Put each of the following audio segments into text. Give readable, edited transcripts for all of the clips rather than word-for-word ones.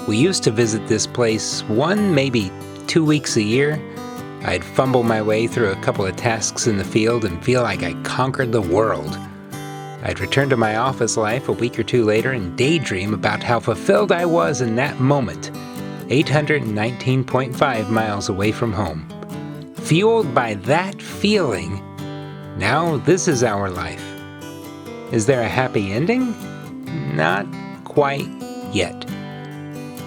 We used to visit this place 1, maybe 2 weeks a year. I'd fumble my way through a couple of tasks in the field and feel like I conquered the world. I'd return to my office life a week or two later and daydream about how fulfilled I was in that moment, 819.5 miles away from home. Fueled by that feeling, now this is our life. Is there a happy ending? Not quite yet.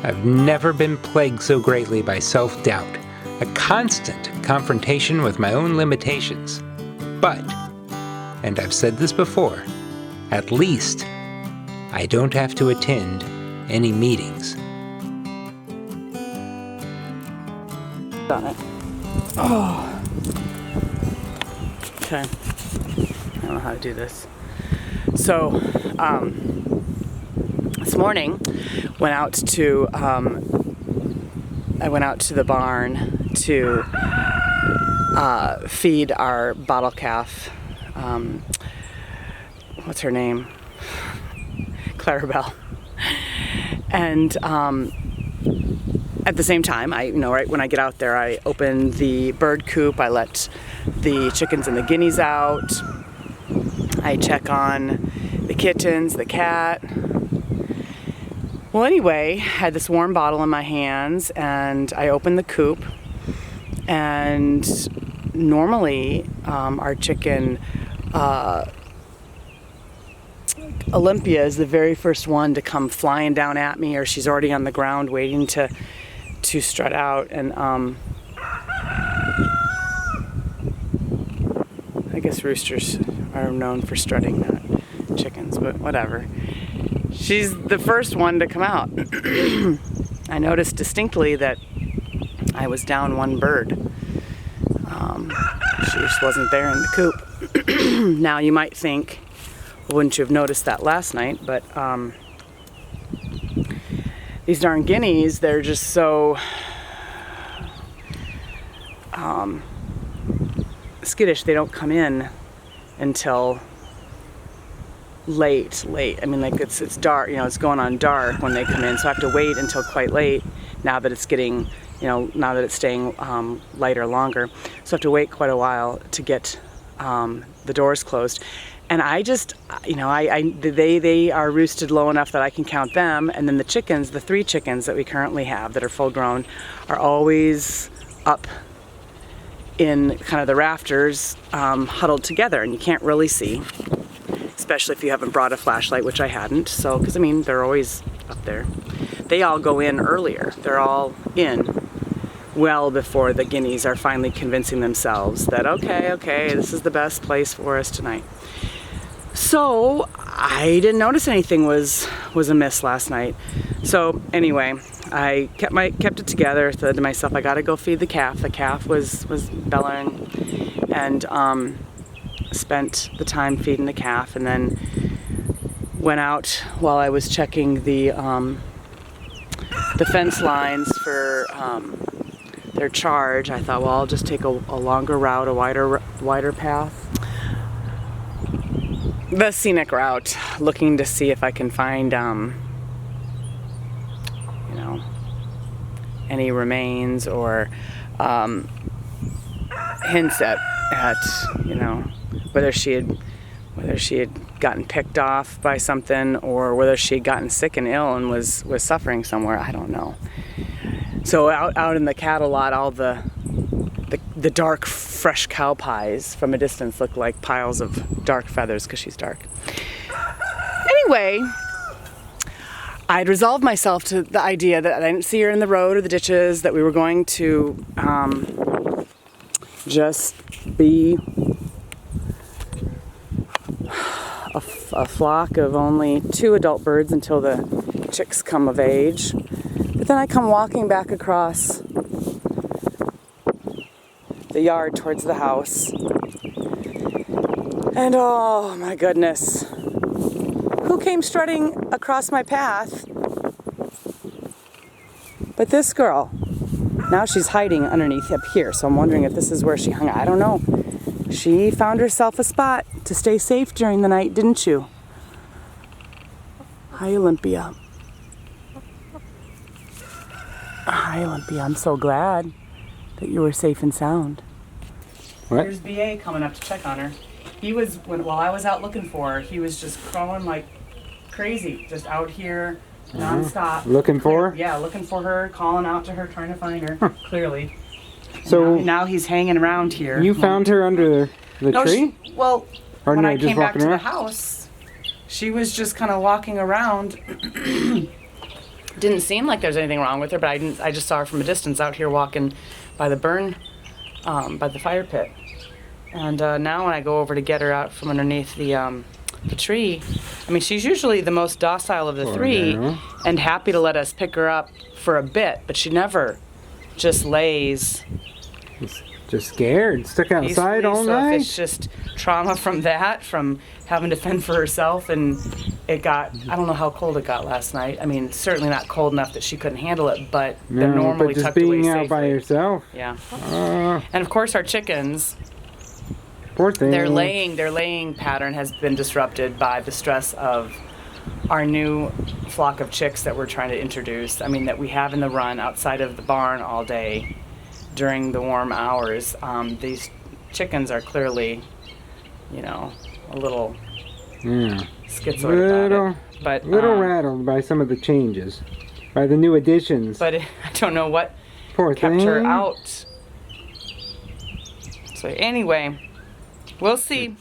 I've never been plagued so greatly by self-doubt, a constant confrontation with my own limitations. But, and I've said this before, at least I don't have to attend any meetings. On it. Oh. Okay. I don't know how to do this. So, this morning, I went out to the barn to feed our bottle calf. What's her name? Clarabelle. And at the same time, right when I get out there, I open the bird coop. I let the chickens and the guineas out. I check on the kittens, the cat. Well, anyway, I had this warm bottle in my hands, and I opened the coop. And normally, our chicken, Olympia, is the very first one to come flying down at me, or she's already on the ground waiting to strut out. And I guess roosters are known for strutting, not chickens, but whatever. She's the first one to come out. I noticed distinctly that I was down one bird. She just wasn't there in the coop. Now you might think, wouldn't you have noticed that last night? But these darn guineas, they're just so skittish. They don't come in until late. I mean, like it's dark, it's going on dark when they come in, so I have to wait until quite late now that it's getting, now that it's staying lighter longer. So I have to wait quite a while to get the doors closed. And I just, they are roosted low enough that I can count them. And then the chickens, the 3 chickens that we currently have that are full grown, are always up in kind of the rafters, huddled together, and you can't really see, especially if you haven't brought a flashlight, which I hadn't. So, because they're always up there. They all go in earlier. They're all in well before the guineas are finally convincing themselves that, okay, this is the best place for us tonight. So I didn't notice anything was amiss last night. So anyway, I kept it together. Said to myself, I gotta go feed the calf. The calf was bellowing, and spent the time feeding the calf, and then went out while I was checking the fence lines for their charge. I thought, well, I'll just take a longer route, a wider path. The scenic route, looking to see if I can find, any remains or hints at whether she had gotten picked off by something, or whether she had gotten sick and ill and was suffering somewhere. I don't know. So out in the cattle lot, all the dark, fresh cow pies from a distance look like piles of dark feathers because she's dark. Anyway, I'd resolved myself to the idea that I didn't see her in the road or the ditches, that we were going to just be a flock of only 2 adult birds until the chicks come of age. But then I come walking back across the yard towards the house, and oh my goodness, who came strutting across my path but this girl? Now she's hiding underneath up here, so I'm wondering if this is where she hung out. I don't know. She found herself a spot to stay safe during the night, didn't you? Hi, Olympia. Hi, Lumpy. I'm so glad that you were safe and sound. What? Here's BA coming up to check on her. He was, while I was out looking for her, he was just crawling like crazy, just out here nonstop. Looking for her? Yeah, looking for her, calling out to her, trying to find her, clearly. And So now he's hanging around here. you found her under the No, tree? Well, Or when no, I just came back walking to around? the house, she was just kind of walking around. Didn't seem like there's anything wrong with her, but I just saw her from a distance out here walking by the by the fire pit. And now when I go over to get her out from underneath the tree, I mean, she's usually the most docile of the Poor three girl. and happy to let us pick her up for a bit, but she never just lays Just scared, stuck outside peacefully. all So if night. it's just trauma from that, from having to fend for herself, and it got, I don't know how cold it got last night. I mean, certainly not cold enough that she couldn't handle it, but they're No, normally but just tucked away being out by safely. yourself. Yeah. Uh, And of course our chickens, poor thing. their laying pattern has been disrupted by the stress of our new flock of chicks that we're trying to introduce. I mean, that we have in the run outside of the barn all day during the warm hours. These chickens are clearly, a little Yeah. schizoid about it. But, Little rattled by some of the changes, by the new additions. But I don't know what Poor kept thing. her out. So anyway, we'll see.